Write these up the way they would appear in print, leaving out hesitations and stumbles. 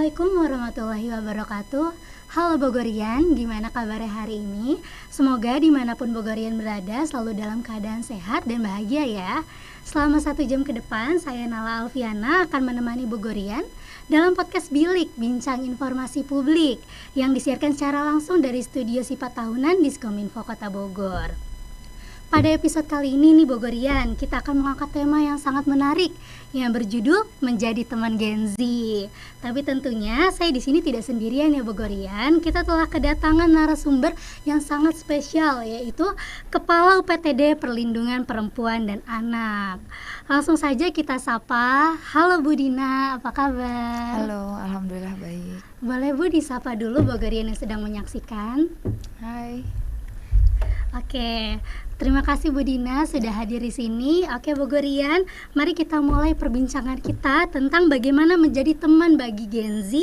Assalamualaikum warahmatullahi wabarakatuh. Halo Bogorian, gimana kabarnya hari ini? Semoga dimanapun Bogorian berada selalu dalam keadaan sehat dan bahagia ya. Selama 1 jam ke depan, saya Nala Alfiana akan menemani Bogorian dalam podcast Bilik, Bincang Informasi Publik, yang disiarkan secara langsung dari studio Sifat Tahunan Diskominfo Kota Bogor. Pada episode kali ini nih Bogorian, kita akan mengangkat tema yang sangat menarik yang berjudul Menjadi Teman Gen Z. Tapi tentunya saya di sini tidak sendirian ya Bogorian. Kita telah kedatangan narasumber yang sangat spesial, yaitu Kepala UPTD Perlindungan Perempuan dan Anak. Langsung saja kita sapa. Halo Bu Dina, apa kabar? Halo, alhamdulillah baik. Boleh Bu disapa dulu Bogorian yang sedang menyaksikan? Hai. Oke, terima kasih Bu Dina sudah hadir di sini. Oke Bogorian, mari kita mulai perbincangan kita tentang bagaimana menjadi teman bagi Gen Z,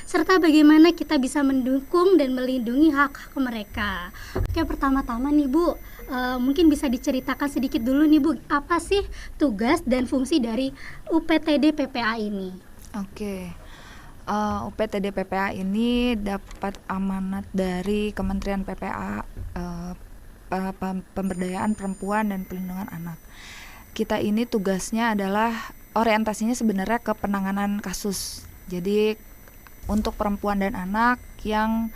serta bagaimana kita bisa mendukung dan melindungi hak-hak mereka. Oke, pertama-tama nih Bu, mungkin bisa diceritakan sedikit dulu nih Bu, apa sih tugas dan fungsi dari UPTD PPA ini? Oke. UPTD PPA ini dapat amanat dari Kementerian PPA, Pemberdayaan Perempuan dan Pelindungan Anak. Kita ini tugasnya adalah orientasinya sebenarnya ke penanganan kasus. Jadi untuk perempuan dan anak yang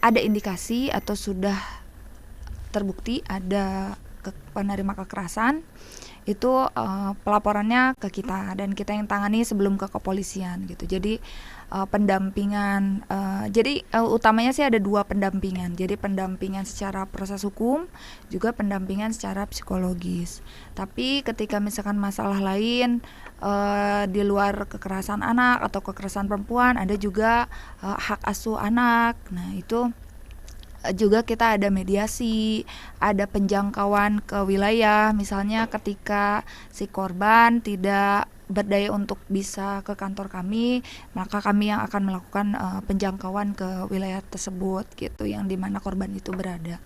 ada indikasi atau sudah terbukti ada penerima kekerasan, itu pelaporannya ke kita dan kita yang tangani sebelum ke kepolisian gitu. Jadi pendampingan, utamanya sih ada 2 pendampingan. Jadi pendampingan secara proses hukum, juga pendampingan secara psikologis. Tapi ketika misalkan masalah lain di luar kekerasan anak atau kekerasan perempuan, ada juga hak asuh anak. Nah itu juga kita ada mediasi, ada penjangkauan ke wilayah. Misalnya ketika si korban tidak berdaya untuk bisa ke kantor kami, maka kami yang akan melakukan penjangkauan ke wilayah tersebut gitu, yang dimana korban itu berada.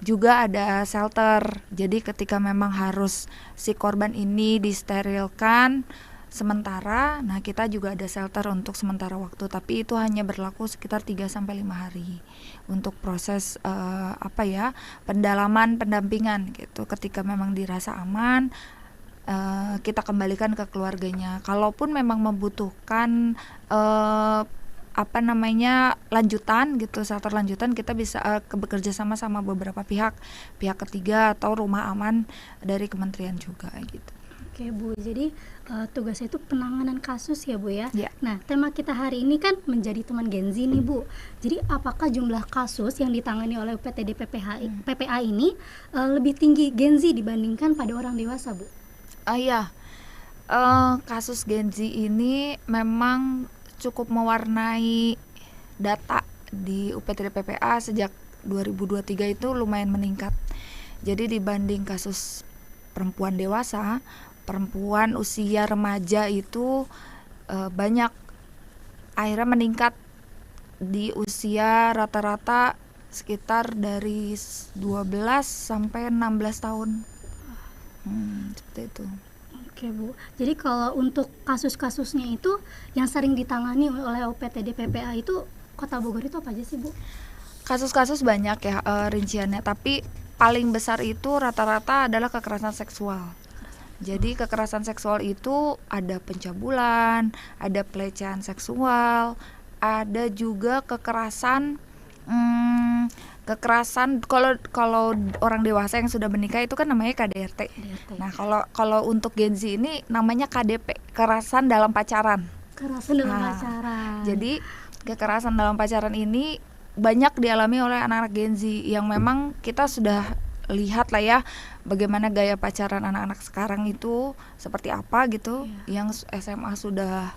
Juga ada shelter, jadi ketika memang harus si korban ini disterilkan sementara, nah kita juga ada shelter untuk sementara waktu, tapi itu hanya berlaku sekitar 3-5 hari untuk proses pendalaman pendampingan gitu. Ketika memang dirasa aman, kita kembalikan ke keluarganya. Kalaupun memang membutuhkan lanjutan gitu, shelter lanjutan, kita bisa bekerja sama beberapa pihak ketiga atau rumah aman dari kementerian juga gitu. Oke Bu, jadi tugasnya itu penanganan kasus ya Bu ya? Ya. Nah, tema kita hari ini kan menjadi teman Gen Z nih Bu. Jadi apakah jumlah kasus yang ditangani oleh UPTD PPA ini lebih tinggi Gen Z dibandingkan pada orang dewasa Bu? Kasus Gen Z ini memang cukup mewarnai data di UPTD PPA sejak 2023 itu lumayan meningkat. Jadi dibanding kasus perempuan dewasa, perempuan usia remaja itu banyak akhirnya meningkat di usia rata-rata sekitar dari 12 sampai 16 tahun. Seperti itu. Oke Bu, jadi kalau untuk kasus-kasusnya itu yang sering ditangani oleh UPTD PPA itu Kota Bogor itu apa aja sih Bu? Kasus-kasus banyak ya rinciannya, tapi paling besar itu rata-rata adalah kekerasan seksual. Jadi kekerasan seksual itu ada pencabulan, ada pelecehan seksual, ada juga kekerasan kalau orang dewasa yang sudah menikah itu kan namanya KDRT. Nah, kalau untuk Gen Z ini namanya KDP, kekerasan dalam pacaran. Pacaran. Jadi kekerasan dalam pacaran ini banyak dialami oleh anak-anak Gen Z yang memang kita sudah lihat lah ya bagaimana gaya pacaran anak-anak sekarang itu seperti apa gitu. Yang SMA sudah,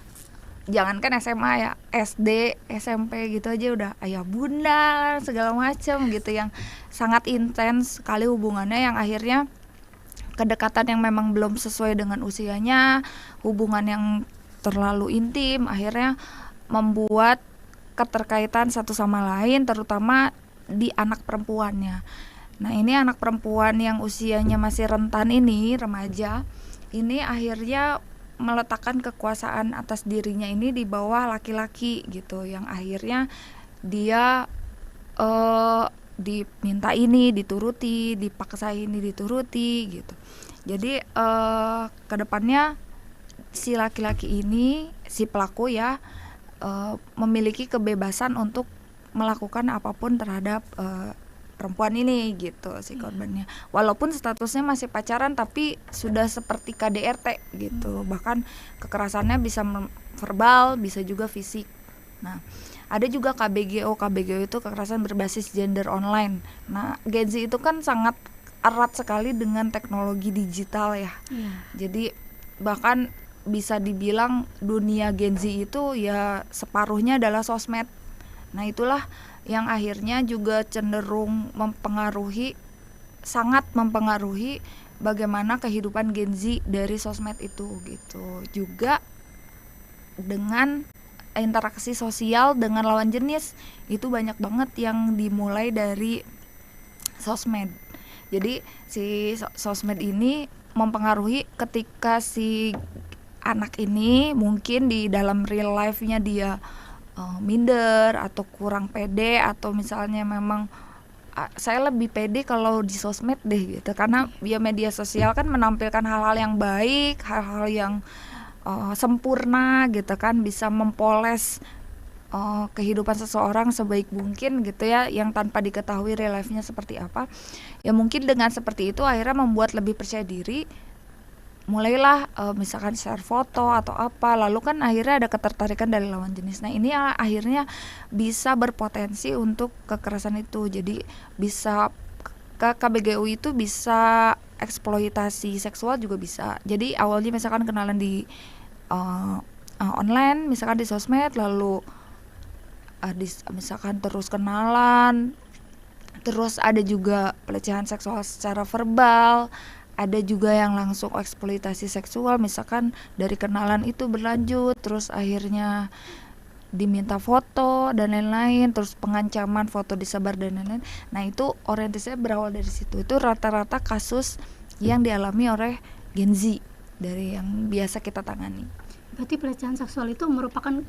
jangankan SMA ya, SD, SMP gitu aja udah ayah bunda segala macam gitu, yang sangat intens sekali hubungannya, yang akhirnya kedekatan yang memang belum sesuai dengan usianya, hubungan yang terlalu intim, akhirnya membuat keterkaitan satu sama lain, terutama di anak perempuannya. Nah ini anak perempuan yang usianya masih rentan ini, remaja, ini akhirnya meletakkan kekuasaan atas dirinya ini di bawah laki-laki gitu, yang akhirnya dia diminta ini dituruti, dipaksa ini dituruti gitu. Jadi kedepannya si laki-laki ini, si pelaku ya, memiliki kebebasan untuk melakukan apapun terhadap perempuan ini gitu, si korbannya. Walaupun statusnya masih pacaran tapi sudah seperti KDRT gitu. Bahkan kekerasannya bisa verbal, bisa juga fisik. Nah, ada juga KBGO. KBGO itu kekerasan berbasis gender online. Nah, Gen Z itu kan sangat erat sekali dengan teknologi digital ya. Jadi bahkan bisa dibilang dunia Gen Z itu ya separuhnya adalah sosmed. Nah, itulah yang akhirnya juga cenderung sangat mempengaruhi bagaimana kehidupan Gen Z dari sosmed itu gitu. Juga dengan interaksi sosial dengan lawan jenis itu banyak banget yang dimulai dari sosmed. Jadi si sosmed ini mempengaruhi ketika si anak ini mungkin di dalam real life-nya dia minder atau kurang pede, atau misalnya memang saya lebih pede kalau di sosmed deh gitu, karena ya media sosial kan menampilkan hal-hal yang baik, hal-hal yang sempurna gitu kan, bisa mempoles kehidupan seseorang sebaik mungkin gitu ya, yang tanpa diketahui real life-nya seperti apa. Ya mungkin dengan seperti itu akhirnya membuat lebih percaya diri, mulailah misalkan share foto atau apa, lalu kan akhirnya ada ketertarikan dari lawan jenis. Nah, ini akhirnya bisa berpotensi untuk kekerasan itu. Jadi bisa KBGU itu bisa eksploitasi seksual juga bisa. Jadi awalnya misalkan kenalan di online, misalkan di sosmed, lalu misalkan terus kenalan, terus ada juga pelecehan seksual secara verbal. Ada juga yang langsung eksploitasi seksual, misalkan dari kenalan itu berlanjut, terus akhirnya diminta foto dan lain-lain, terus pengancaman foto disebar dan lain-lain. Nah, itu orientasinya berawal dari situ. Itu rata-rata kasus yang dialami oleh Gen Z dari yang biasa kita tangani. Berarti pelecehan seksual itu merupakan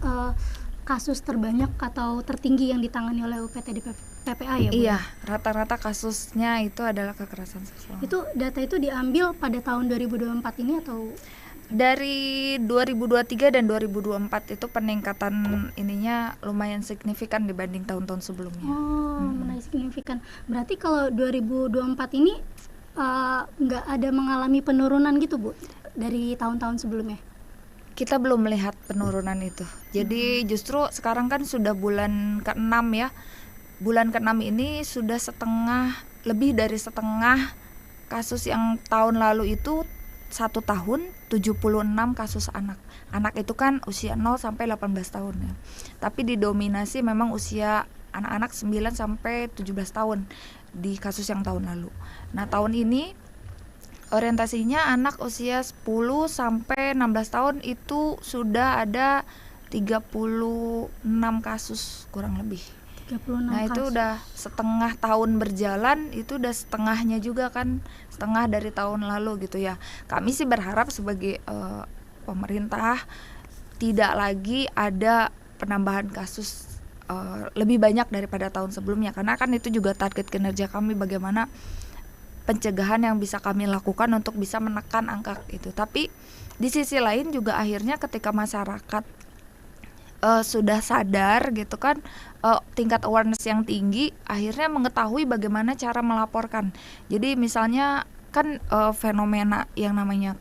kasus terbanyak atau tertinggi yang ditangani oleh UPT di PPA ya, Bu? Iya, rata-rata kasusnya itu adalah kekerasan seksual. Itu data itu diambil pada tahun 2024 ini atau? Dari 2023 dan 2024 itu peningkatan ininya lumayan signifikan dibanding tahun-tahun sebelumnya. Lumayan signifikan. Berarti kalau 2024 ini nggak ada mengalami penurunan gitu, Bu, dari tahun-tahun sebelumnya? Kita belum melihat penurunan itu. Jadi justru sekarang kan sudah bulan ke-6 ya. Bulan ke-6 ini sudah lebih dari setengah kasus yang tahun lalu itu 1 tahun 76 kasus anak. Anak itu kan usia 0 sampai 18 tahun ya. Tapi didominasi memang usia anak-anak 9 sampai 17 tahun di kasus yang tahun lalu. Nah, tahun ini orientasinya anak usia 10 sampai 16 tahun itu sudah ada 36 kasus kurang lebih. 36 nah kasus. Itu udah setengah tahun berjalan, itu udah setengahnya juga kan, setengah dari tahun lalu gitu ya. Kami sih berharap sebagai pemerintah tidak lagi ada penambahan kasus lebih banyak daripada tahun sebelumnya, karena kan itu juga target kinerja kami, bagaimana pencegahan yang bisa kami lakukan untuk bisa menekan angka itu. Tapi di sisi lain juga akhirnya ketika masyarakat sudah sadar gitu kan, tingkat awareness yang tinggi, akhirnya mengetahui bagaimana cara melaporkan. Jadi misalnya kan fenomena yang namanya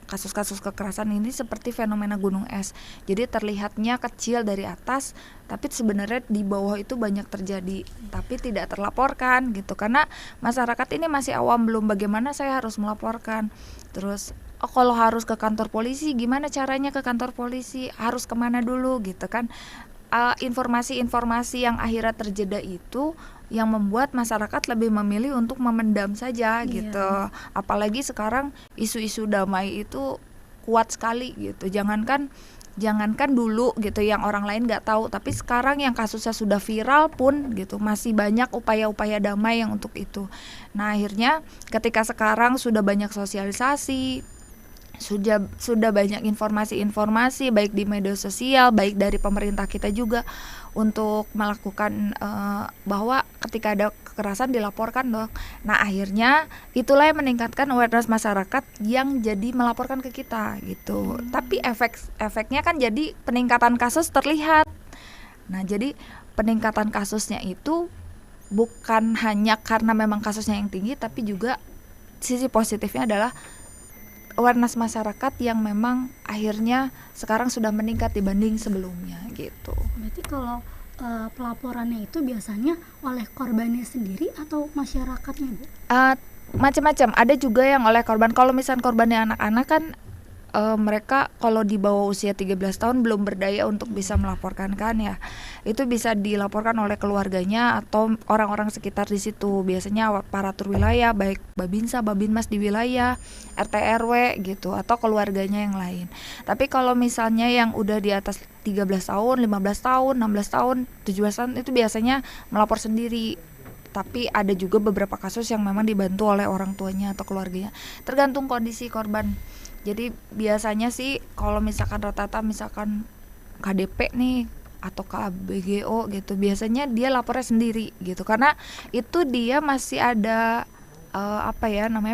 kasus-kasus kekerasan ini seperti fenomena gunung es. Jadi terlihatnya kecil dari atas, tapi sebenarnya di bawah itu banyak terjadi, tapi tidak terlaporkan gitu, karena masyarakat ini masih awam, belum bagaimana saya harus melaporkan. Terus kalau harus ke kantor polisi, gimana caranya ke kantor polisi, harus kemana dulu gitu kan. Informasi-informasi yang akhirnya terjeda itu yang membuat masyarakat lebih memilih untuk memendam saja gitu. Apalagi sekarang isu-isu damai itu kuat sekali gitu. Jangankan dulu gitu yang orang lain nggak tahu, tapi sekarang yang kasusnya sudah viral pun gitu masih banyak upaya-upaya damai yang untuk itu. Nah, akhirnya ketika sekarang sudah banyak sosialisasi, sudah banyak informasi-informasi baik di media sosial, baik dari pemerintah kita juga untuk melakukan bahwa ketika ada kekerasan dilaporkan dong. Nah, akhirnya itulah yang meningkatkan awareness masyarakat yang jadi melaporkan ke kita gitu. Tapi efeknya kan jadi peningkatan kasus terlihat. Nah, jadi peningkatan kasusnya itu bukan hanya karena memang kasusnya yang tinggi, tapi juga sisi positifnya adalah awareness masyarakat yang memang akhirnya sekarang sudah meningkat dibanding sebelumnya gitu. Berarti kalau pelaporannya itu biasanya oleh korbannya sendiri atau masyarakatnya, Bu? Macam-macam. Ada juga yang oleh korban. Kalau misalnya korbannya anak-anak kan mereka kalau di bawah usia 13 tahun belum berdaya untuk bisa melaporkan kan ya. Itu bisa dilaporkan oleh keluarganya atau orang-orang sekitar di situ. Biasanya aparatur wilayah, baik Babinsa, Babinmas di wilayah, RT RW gitu, atau keluarganya yang lain. Tapi kalau misalnya yang udah di atas 13 tahun, 15 tahun, 16 tahun, 17 tahun itu biasanya melapor sendiri. Tapi ada juga beberapa kasus yang memang dibantu oleh orang tuanya atau keluarganya. Tergantung kondisi korban. Jadi biasanya sih kalau misalkan rata-rata misalkan KDP nih atau KBGO gitu, biasanya dia lapornya sendiri gitu, karena itu dia masih ada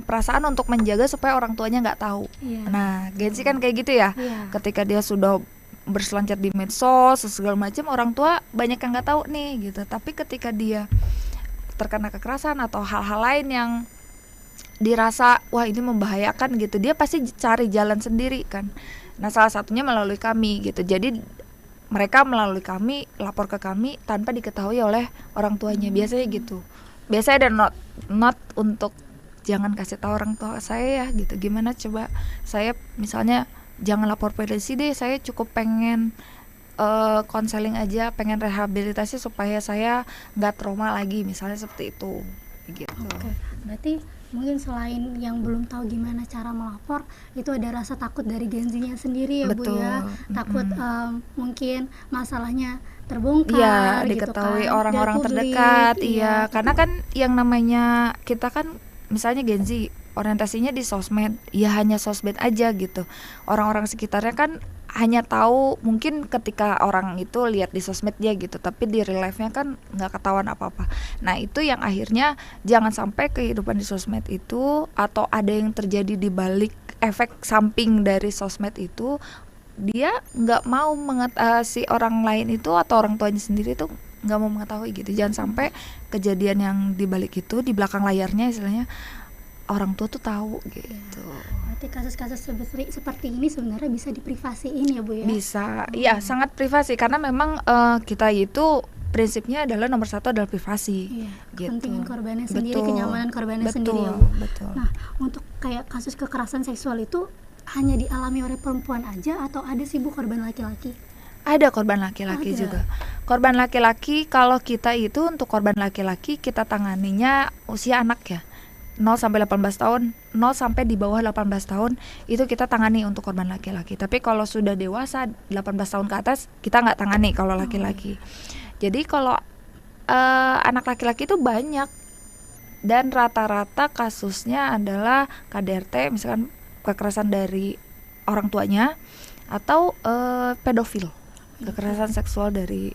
perasaan untuk menjaga supaya orang tuanya nggak tahu. Nah, Gensi kan kayak gitu ya. Ketika dia sudah berselancar di medsos segala macam, orang tua banyak yang nggak tahu nih gitu. Tapi ketika dia terkena kekerasan atau hal-hal lain yang dirasa wah ini membahayakan gitu, dia pasti cari jalan sendiri kan. Nah, salah satunya melalui kami gitu. Jadi mereka melalui kami lapor ke kami tanpa diketahui oleh orang tuanya. Biasanya gitu. Biasanya ada not untuk jangan kasih tahu orang tua saya ya gitu. Gimana coba saya misalnya jangan lapor polisi deh, saya cukup pengen konseling aja, pengen rehabilitasi supaya saya nggak trauma lagi, misalnya seperti itu gitu. Oke. Berarti mungkin selain yang belum tahu gimana cara melapor, itu ada rasa takut dari Gensinya sendiri ya. Betul. Bu ya, takut mungkin masalahnya terbongkar, iya, gitu diketahui kan, orang-orang terdekat. Iya, karena kan yang namanya kita kan misalnya Gensi orientasinya di sosmed, ya hanya sosmed aja gitu. Orang-orang sekitarnya kan hanya tahu mungkin ketika orang itu lihat di sosmed dia gitu, tapi di real life-nya kan nggak ketahuan apa-apa. Nah, itu yang akhirnya jangan sampai kehidupan di sosmed itu atau ada yang terjadi di balik efek samping dari sosmed itu, dia nggak mau si orang lain itu atau orang tuanya sendiri itu nggak mau mengetahui gitu. Jangan sampai kejadian yang di balik itu, di belakang layarnya istilahnya, orang tua tuh tahu gitu. Berarti kasus-kasus seperti ini sebenarnya bisa diprivasiin ya, Bu ya? Bisa, iya sangat privasi karena memang kita itu prinsipnya adalah nomor satu adalah privasi. Gitu. Kepentingan korbannya sendiri, kenyamanan korbannya sendiri ya, Betul. Nah, untuk kayak kasus kekerasan seksual itu hanya dialami oleh perempuan aja atau ada sih, Bu, korban laki-laki? Ada korban laki-laki juga. Korban laki-laki, kalau kita itu untuk korban laki-laki kita tanganinya usia anak ya, 0 sampai 18 tahun, 0 sampai di bawah 18 tahun itu kita tangani untuk korban laki-laki. Tapi kalau sudah dewasa 18 tahun ke atas kita nggak tangani kalau laki-laki. Jadi kalau anak laki-laki itu banyak dan rata-rata kasusnya adalah KDRT, misalkan kekerasan dari orang tuanya atau pedofil, kekerasan seksual dari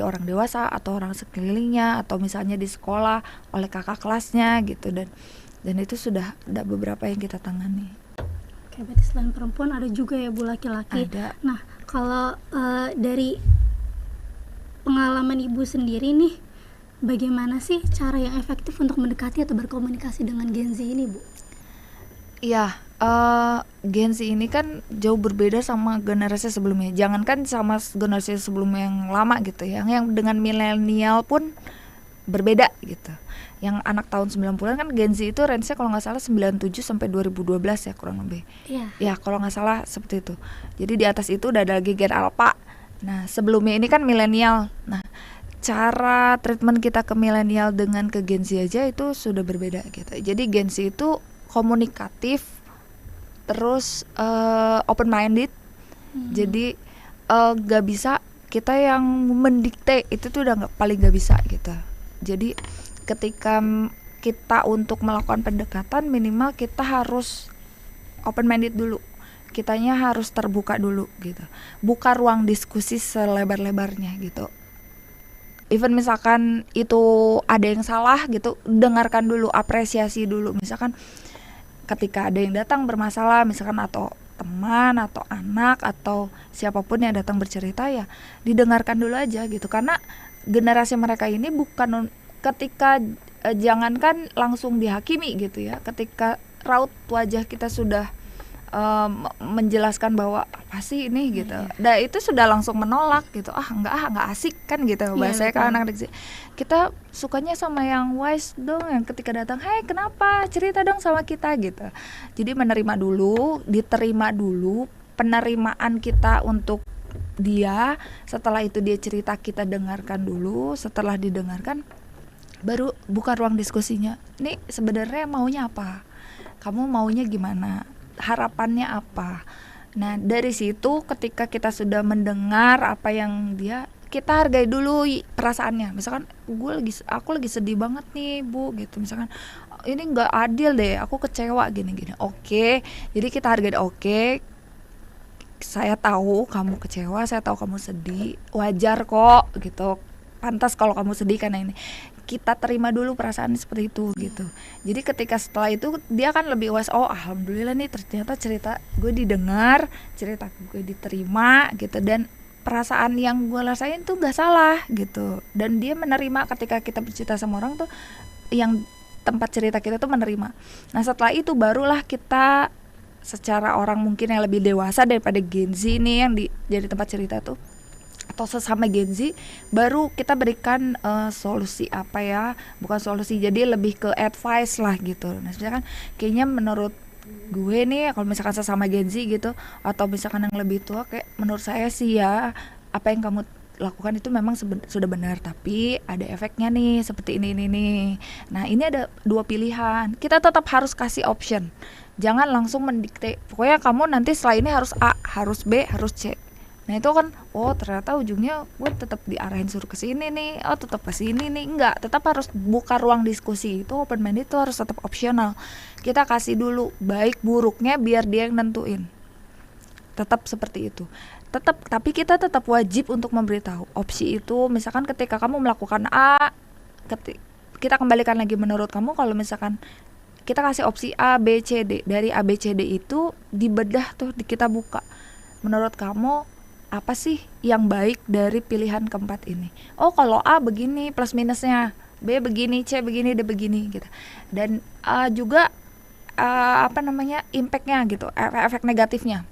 orang dewasa atau orang sekelilingnya atau misalnya di sekolah oleh kakak kelasnya gitu, dan itu sudah ada beberapa yang kita tangani. Oke, berarti selain perempuan ada juga ya, Bu, laki-laki. Ada. Nah, kalau dari pengalaman Ibu sendiri nih, bagaimana sih cara yang efektif untuk mendekati atau berkomunikasi dengan Gensi ini, Bu? Iya, Gensi ini kan jauh berbeda sama generasi sebelumnya. Jangankan sama generasi sebelumnya yang lama gitu ya, yang dengan milenial pun berbeda gitu. Yang anak tahun 90-an kan Gensi itu range-nya kalau nggak salah 97 sampai 2012 ya kurang lebih. Ya kalau nggak salah seperti itu. Jadi di atas itu udah ada lagi Gen Alpha. Nah, sebelumnya ini kan milenial. Nah, cara treatment kita ke milenial dengan ke Gensi aja itu sudah berbeda gitu. Jadi Gensi itu komunikatif, terus open minded. Jadi gak bisa kita yang mendikte, itu tuh udah paling gak bisa gitu. Jadi ketika kita untuk melakukan pendekatan, minimal kita harus open minded dulu. kitanya harus terbuka dulu gitu, buka ruang diskusi selebar-lebarnya gitu. Even misalkan itu ada yang salah gitu, dengarkan dulu, apresiasi dulu. Misalkan ketika ada yang datang bermasalah misalkan, atau teman atau anak atau siapapun yang datang bercerita, ya didengarkan dulu aja gitu. Karena generasi mereka ini bukan ketika jangankan langsung dihakimi gitu ya, ketika raut wajah kita sudah menjelaskan bahwa apa sih ini gitu, dan itu sudah langsung menolak gitu, nggak asik kan gitu bahasanya. Kalau anak kita sukanya sama yang wise dong, yang ketika datang, hey kenapa, cerita dong sama kita gitu. Jadi menerima dulu, diterima dulu penerimaan kita untuk dia. Setelah itu dia cerita, kita dengarkan dulu. Setelah didengarkan, baru buka ruang diskusinya. Nih sebenarnya maunya apa, kamu maunya gimana, harapannya apa. Nah dari situ ketika kita sudah mendengar apa yang dia, kita hargai dulu perasaannya. Misalkan aku lagi sedih banget nih Bu gitu, misalkan ini nggak adil deh, aku kecewa gini-gini. Oke, jadi kita hargai. Oke, saya tahu kamu kecewa, saya tahu kamu sedih, wajar kok gitu, pantas kalau kamu sedih karena ini. Kita terima dulu perasaan seperti itu gitu. Jadi ketika setelah itu dia kan lebih wise, oh alhamdulillah nih ternyata cerita gue didengar, cerita gue diterima gitu, dan perasaan yang gue rasain tuh gak salah gitu. Dan dia menerima ketika kita bercerita sama orang tuh, yang tempat cerita kita tuh menerima. Nah setelah itu barulah kita secara orang mungkin yang lebih dewasa daripada Gen Z nih yang jadi tempat cerita tuh, atau sesama Gen Z, baru kita berikan solusi apa ya, bukan solusi, jadi lebih ke advice lah gitu. Nah misalkan kayaknya menurut gue nih, kalau misalkan sesama Gen Z gitu, atau misalkan yang lebih tua, kayak menurut saya sih ya, apa yang kamu lakukan itu memang sudah benar, tapi ada efeknya nih seperti ini nih. Nah ini ada dua pilihan, kita tetap harus kasih option, jangan langsung mendikte, pokoknya kamu nanti setelah ini harus A, harus B, harus C. Nah itu kan, oh ternyata ujungnya gue tetap diarahin suruh ke sini nih, oh tetap ke sini nih. Enggak, tetap harus buka ruang diskusi. Itu open mind itu harus tetap opsional. Kita kasih dulu baik buruknya biar dia yang nentuin. Tetap seperti itu. Tapi kita tetap wajib untuk memberitahu opsi itu. Misalkan ketika kamu melakukan A, kita kembalikan lagi, menurut kamu kalau misalkan kita kasih opsi A, B, C, D, dari A, B, C, D itu dibedah tuh, kita buka. Menurut kamu apa sih yang baik dari pilihan keempat ini? Oh kalau A begini plus minusnya, B begini, C begini, D begini gitu. Dan juga impactnya gitu, efek negatifnya.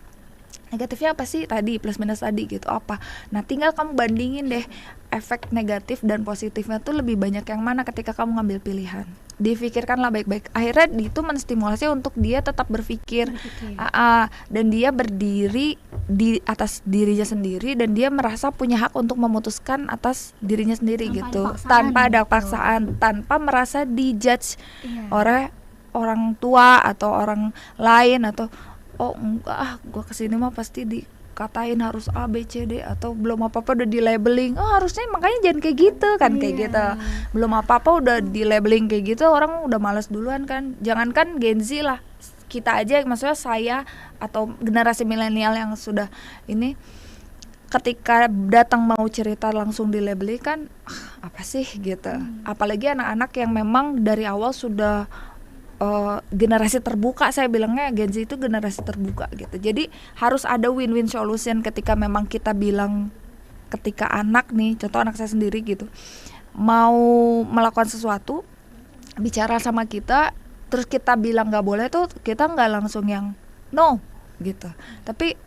Negatifnya apa sih tadi, plus minus tadi gitu, apa. Nah tinggal kamu bandingin deh, efek negatif dan positifnya tuh lebih banyak yang mana ketika kamu ngambil pilihan. Difikirkanlah baik-baik. Akhirnya itu menstimulasi untuk dia tetap berpikir. Dan dia berdiri di atas dirinya sendiri, dan dia merasa punya hak untuk memutuskan atas dirinya sendiri tanpa ada paksaan, tanpa merasa dijudge oleh orang tua atau orang lain, atau oh enggak, gue kesini mah pasti dikatain harus A, B, C, D, atau belum apa-apa udah di labeling, oh harusnya makanya jangan kayak gitu kan, kayak gitu. Belum apa-apa udah di labeling kayak gitu, orang udah malas duluan kan. Jangankan Gen Z lah, kita aja, maksudnya saya atau generasi milenial yang sudah ini, ketika datang mau cerita langsung di labeling kan, apa sih gitu. Apalagi anak-anak yang memang dari awal sudah generasi terbuka, saya bilangnya Gen Z itu generasi terbuka gitu. Jadi harus ada win-win solution ketika memang kita bilang, ketika anak nih, contoh anak saya sendiri gitu, mau melakukan sesuatu, bicara sama kita, terus kita bilang nggak boleh tuh, kita nggak langsung yang no gitu. Tapi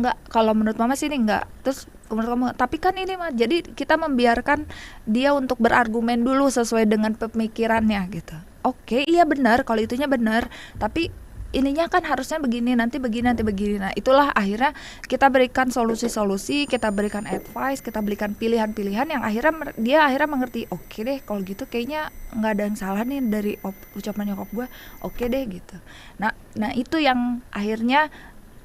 nggak, kalau menurut mama sih ini nggak, terus menurut kamu tapi kan ini mah, jadi kita membiarkan dia untuk berargumen dulu sesuai dengan pemikirannya gitu. Oke, iya benar, kalau itunya benar, tapi ininya kan harusnya begini, nanti begini. Nah itulah akhirnya kita berikan solusi-solusi, kita berikan advice, kita berikan pilihan-pilihan yang akhirnya dia mengerti. Oke deh, kalau gitu kayaknya nggak ada yang salah nih dari ucapan nyokap gue. Oke deh gitu. Nah itu yang akhirnya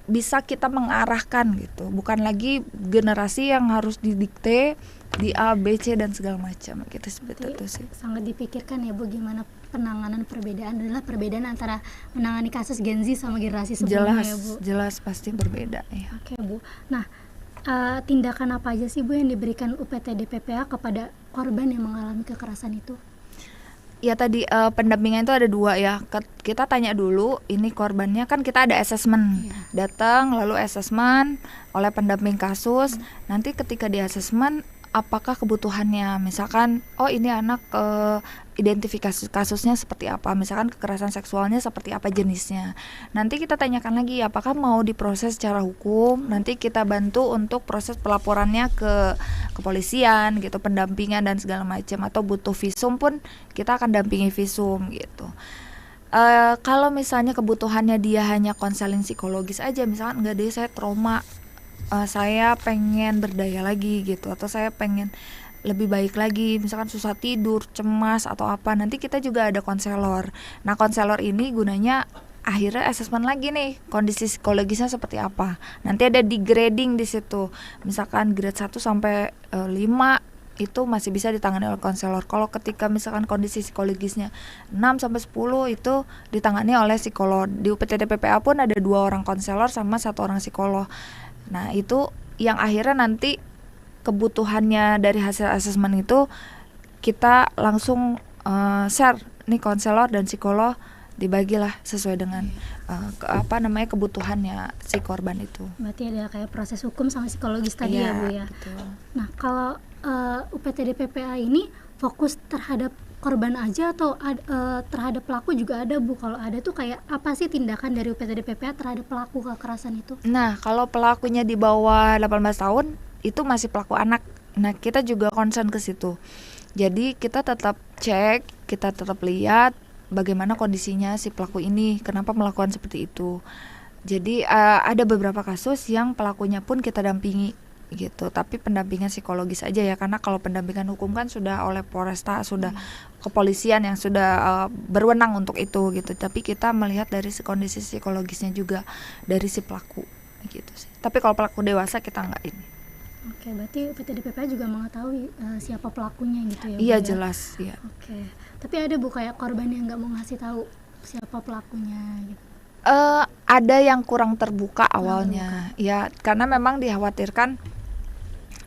bisa kita mengarahkan gitu, bukan lagi generasi yang harus didikte di A, B, C dan segala macam gitu, seperti itu sih. Sangat dipikirkan ya Bu, gimana penanganan perbedaan adalah perbedaan antara menangani kasus Gen Z sama generasi sebelumnya ya Bu. Jelas pasti berbeda ya. Oke Bu. Nah, tindakan apa aja sih Bu yang diberikan UPTD PPA kepada korban yang mengalami kekerasan itu? Ya tadi pendampingan itu ada 2 ya. Kita tanya dulu ini korbannya, kan kita ada assessment. Datang lalu assessment oleh pendamping kasus. Nanti ketika di assessment apakah kebutuhannya, misalkan ini anak identifikasi kasusnya seperti apa, misalkan kekerasan seksualnya seperti apa jenisnya. Nanti kita tanyakan lagi apakah mau diproses secara hukum, nanti kita bantu untuk proses pelaporannya ke kepolisian gitu, pendampingan dan segala macam, atau butuh visum pun kita akan dampingi visum gitu. Kalau misalnya kebutuhannya dia hanya konseling psikologis aja, misalkan enggak deh saya trauma, saya pengen berdaya lagi gitu, atau saya pengen lebih baik lagi, misalkan susah tidur, cemas atau apa, nanti kita juga ada konselor. Nah konselor ini gunanya akhirnya asesmen lagi nih kondisi psikologisnya seperti apa. Nanti ada di grading di situ, misalkan grade 1 sampai 5 itu masih bisa ditangani oleh konselor. Kalau ketika misalkan kondisi psikologisnya 6 sampai 10 itu ditangani oleh psikolog. Di UPTD PPA pun ada 2 orang konselor sama 1 orang psikolog. Nah itu yang akhirnya nanti kebutuhannya dari hasil asesmen itu kita langsung share nih, konselor dan psikolog dibagilah sesuai dengan kebutuhannya si korban itu. Berarti ada kayak proses hukum sama psikologis tadi ya Bu ya. Betul. Nah kalau UPTD PPA ini fokus terhadap korban aja atau terhadap pelaku juga ada Bu? Kalau ada tuh kayak apa sih tindakan dari UPTD PPA terhadap pelaku kekerasan itu? Nah kalau pelakunya di bawah 18 tahun itu masih pelaku anak. Nah kita juga concern ke situ. Jadi kita tetap cek, kita tetap lihat bagaimana kondisinya si pelaku ini, kenapa melakukan seperti itu. Jadi ada beberapa kasus yang pelakunya pun kita dampingi gitu, tapi pendampingan psikologis aja ya, karena kalau pendampingan hukum kan sudah oleh Polresta, sudah kepolisian yang sudah berwenang untuk itu gitu. Tapi kita melihat dari kondisi psikologisnya juga dari si pelaku gitu sih. Tapi kalau pelaku dewasa kita enggak ini. Oke, berarti UPTD PPA juga mengetahui siapa pelakunya gitu ya? Iya jelas, iya. Oke, tapi ada Bu kayak korban yang nggak mau ngasih tahu siapa pelakunya gitu? Ada yang kurang terbuka awalnya, ya karena memang dikhawatirkan.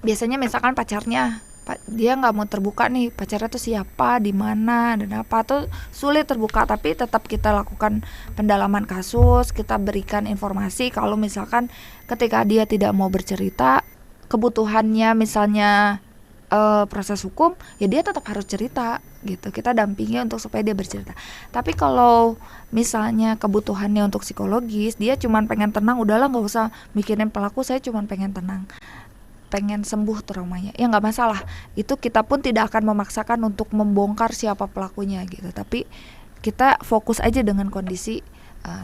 Biasanya misalkan pacarnya, dia nggak mau terbuka nih pacarnya tuh siapa, di mana dan apa, tuh sulit terbuka. Tapi tetap kita lakukan pendalaman kasus, kita berikan informasi kalau misalkan ketika dia tidak mau bercerita, kebutuhannya misalnya proses hukum, ya dia tetap harus cerita gitu. Kita dampingi untuk supaya dia bercerita. Tapi kalau misalnya kebutuhannya untuk psikologis, dia cuman pengen tenang, udahlah nggak usah mikirin pelaku, saya cuman pengen tenang, pengen sembuh traumanya, ya nggak masalah. Itu kita pun tidak akan memaksakan untuk membongkar siapa pelakunya gitu. Tapi kita fokus aja dengan kondisi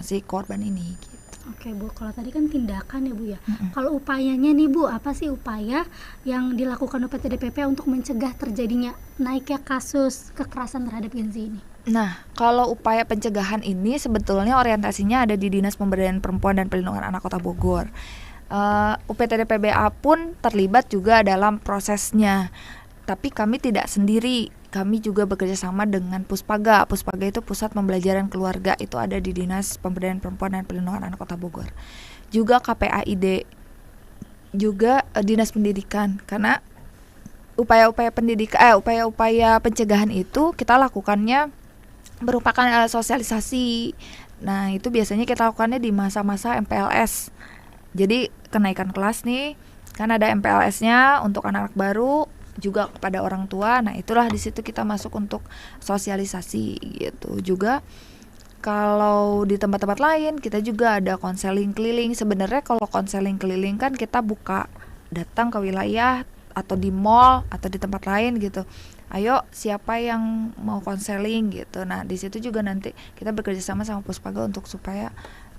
si korban ini gitu. Oke Bu, kalau tadi kan tindakan ya Bu ya. Kalau upayanya nih Bu, apa sih upaya yang dilakukan UPTD PPA untuk mencegah terjadinya naiknya kasus kekerasan terhadap Gen Z ini? Nah, kalau upaya pencegahan ini sebetulnya orientasinya ada di Dinas Pemberdayaan Perempuan dan Perlindungan Anak Kota Bogor. UPTD PBA pun terlibat juga dalam prosesnya. Tapi kami tidak sendiri, kami juga bekerja sama dengan Puspaga. Puspaga itu Pusat Pembelajaran Keluarga, itu ada di Dinas Pemberdayaan Perempuan dan Perlindungan Anak Kota Bogor. Juga KPAID, juga Dinas Pendidikan. Karena upaya-upaya pencegahan itu kita lakukannya merupakan sosialisasi. Nah, itu biasanya kita lakukannya di masa-masa MPLS. Jadi kenaikan kelas nih, kan ada MPLS-nya untuk anak-anak baru, juga kepada orang tua. Nah itulah di situ kita masuk untuk sosialisasi gitu. Juga kalau di tempat-tempat lain kita juga ada konseling keliling. Sebenarnya kalau konseling keliling kan kita buka, datang ke wilayah atau di mall atau di tempat lain gitu. Ayo siapa yang mau konseling gitu. Nah di situ juga nanti kita bekerja sama Puspaga untuk supaya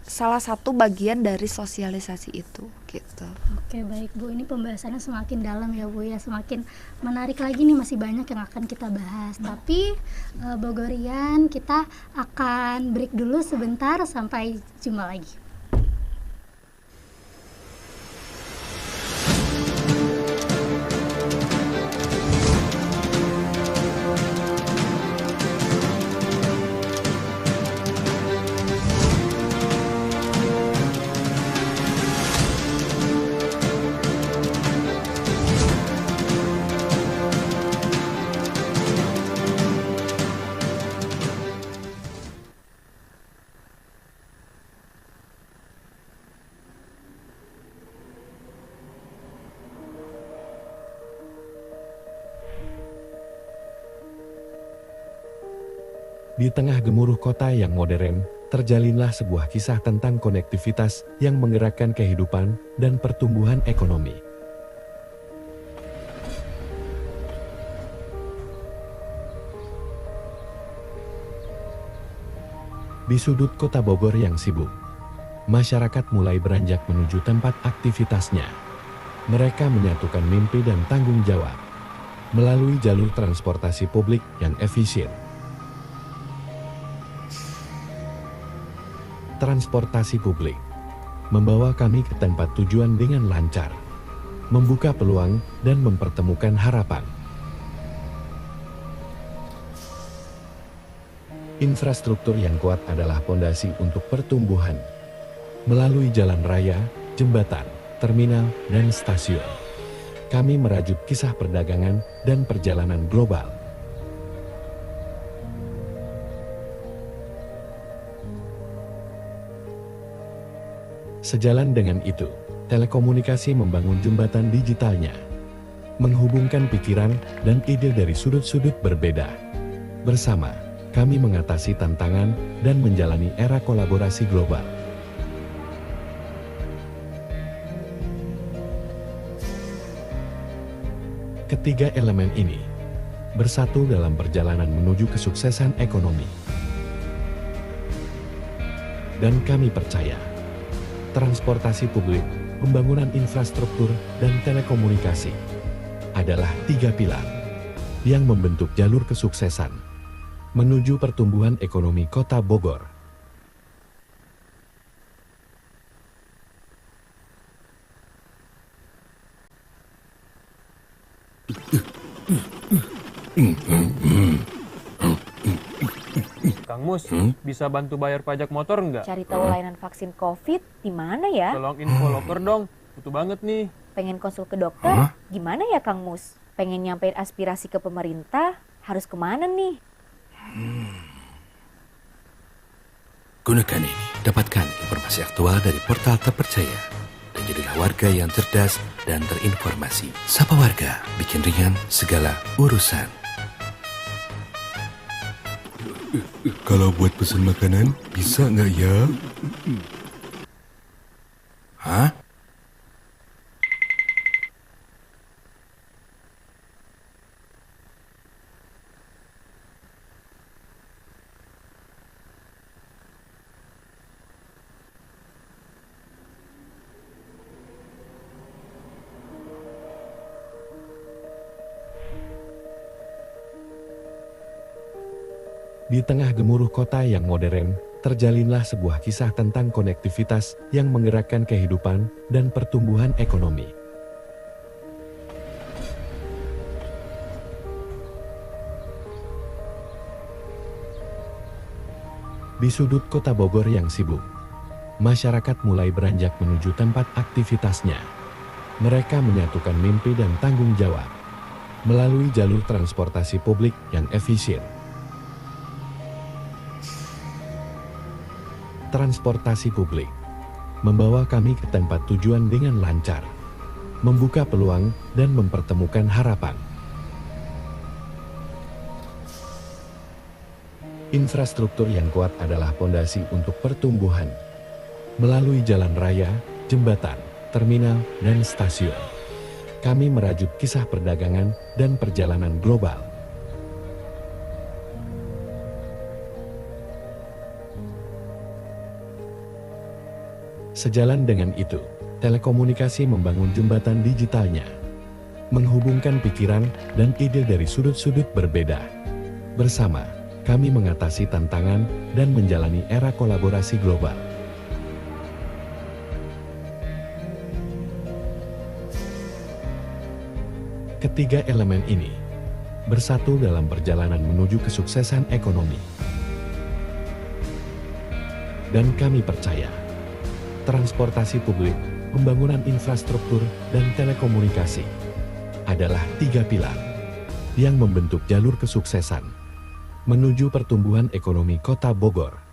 salah satu bagian dari sosialisasi itu gitu. Oke baik Bu, ini pembahasannya semakin dalam ya Bu ya, semakin menarik lagi nih, masih banyak yang akan kita bahas. Tapi Bogorian, kita akan break dulu sebentar, sampai jumpa lagi. Di tengah gemuruh kota yang modern, terjalinlah sebuah kisah tentang konektivitas yang menggerakkan kehidupan dan pertumbuhan ekonomi. Di sudut kota Bogor yang sibuk, masyarakat mulai beranjak menuju tempat aktivitasnya. Mereka menyatukan mimpi dan tanggung jawab melalui jalur transportasi publik yang efisien. Transportasi publik membawa kami ke tempat tujuan dengan lancar, membuka peluang dan mempertemukan harapan. Infrastruktur yang kuat adalah fondasi untuk pertumbuhan. Melalui jalan raya, jembatan, terminal, dan stasiun, kami merajut kisah perdagangan dan perjalanan global. Sejalan dengan itu, telekomunikasi membangun jembatan digitalnya, menghubungkan pikiran dan ide dari sudut-sudut berbeda. Bersama, kami mengatasi tantangan dan menjalani era kolaborasi global. Ketiga elemen ini bersatu dalam perjalanan menuju kesuksesan ekonomi. Dan kami percaya, transportasi publik, pembangunan infrastruktur, dan telekomunikasi adalah tiga pilar yang membentuk jalur kesuksesan menuju pertumbuhan ekonomi Kota Bogor. Kang Mus, bisa bantu bayar pajak motor nggak? Cari tahu layanan vaksin COVID di mana ya? Tolong info loker dong, butuh banget nih. Pengen konsul ke dokter? Gimana ya Kang Mus? Pengen nyampein aspirasi ke pemerintah? Harus kemana nih? Gunakan ini, dapatkan informasi aktual dari portal terpercaya, dan jadilah warga yang cerdas dan terinformasi. Sapa Warga, bikin ringan segala urusan. Kalau buat pesan makanan, bisa nggak ya? Hah? Di tengah gemuruh kota yang modern, terjalinlah sebuah kisah tentang konektivitas yang menggerakkan kehidupan dan pertumbuhan ekonomi. Di sudut kota Bogor yang sibuk, masyarakat mulai beranjak menuju tempat aktivitasnya. Mereka menyatukan mimpi dan tanggung jawab melalui jalur transportasi publik yang efisien. Transportasi publik membawa kami ke tempat tujuan dengan lancar, membuka peluang dan mempertemukan harapan. Infrastruktur yang kuat adalah fondasi untuk pertumbuhan. Melalui jalan raya, jembatan, terminal, dan stasiun, kami merajut kisah perdagangan dan perjalanan global. Sejalan dengan itu, telekomunikasi membangun jembatan digitalnya, menghubungkan pikiran dan ide dari sudut-sudut berbeda. Bersama, kami mengatasi tantangan dan menjalani era kolaborasi global. Ketiga elemen ini bersatu dalam perjalanan menuju kesuksesan ekonomi. Dan kami percaya, transportasi publik, pembangunan infrastruktur, dan telekomunikasi adalah tiga pilar yang membentuk jalur kesuksesan menuju pertumbuhan ekonomi Kota Bogor.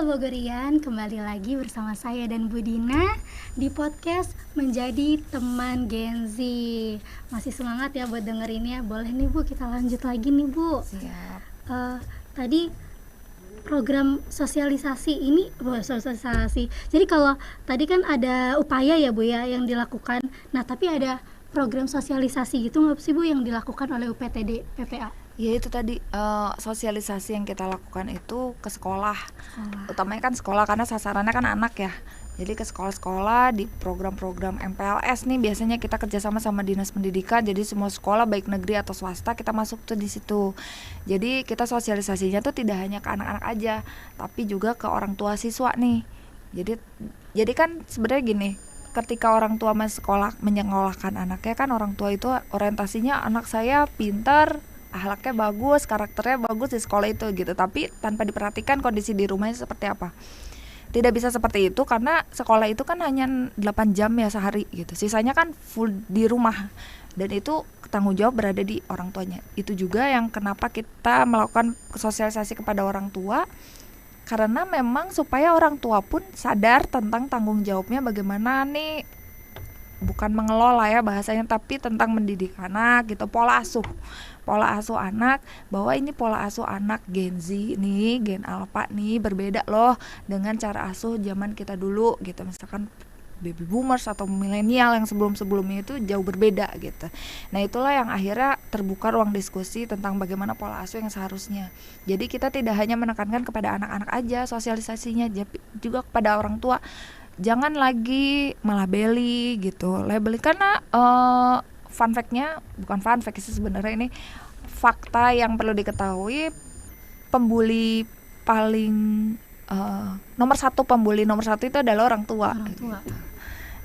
Halo Bogorian, kembali lagi bersama saya dan Bu Dina di podcast Menjadi Teman Gen Z. Masih semangat ya buat dengerinnya? Boleh nih Bu, kita lanjut lagi nih Bu. Siap. Tadi program sosialisasi ini, sosialisasi. Jadi kalau tadi kan ada upaya ya Bu ya yang dilakukan. Nah tapi ada program sosialisasi gitu nggak sih Bu yang dilakukan oleh UPTD PPA? Ya itu tadi sosialisasi yang kita lakukan itu ke sekolah. Utamanya kan sekolah karena sasarannya kan anak ya. Jadi ke sekolah-sekolah di program-program MPLS nih biasanya kita kerjasama sama dinas pendidikan. Jadi semua sekolah baik negeri atau swasta kita masuk tuh di situ. Jadi kita sosialisasinya tuh tidak hanya ke anak-anak aja, tapi juga ke orang tua siswa nih. Jadi kan sebenarnya gini, ketika orang tua menyekolahkan anaknya kan orang tua itu orientasinya anak saya pintar, akhlaknya bagus, karakternya bagus di sekolah itu gitu. Tapi tanpa diperhatikan kondisi di rumahnya seperti apa. Tidak bisa seperti itu karena sekolah itu kan hanya 8 jam ya sehari gitu. Sisanya kan full di rumah. Dan itu tanggung jawab berada di orang tuanya. Itu juga yang kenapa kita melakukan sosialisasi kepada orang tua. Karena memang supaya orang tua pun sadar tentang tanggung jawabnya bagaimana nih, bukan mengelola ya bahasanya, tapi tentang mendidik anak gitu, pola asuh anak, bahwa ini pola asuh anak Gen Z nih, Gen Alpha nih berbeda loh dengan cara asuh zaman kita dulu gitu. Misalkan baby boomers atau milenial yang sebelum-sebelumnya itu jauh berbeda gitu. Nah itulah yang akhirnya terbuka ruang diskusi tentang bagaimana pola asuh yang seharusnya. Jadi kita tidak hanya menekankan kepada anak-anak aja sosialisasinya, juga kepada orang tua. Jangan lagi melabeli gitu, labeling karena fun fact-nya, bukan fun fact sih sebenarnya, ini fakta yang perlu diketahui. Pembuli paling nomor satu itu adalah orang tua. Gitu.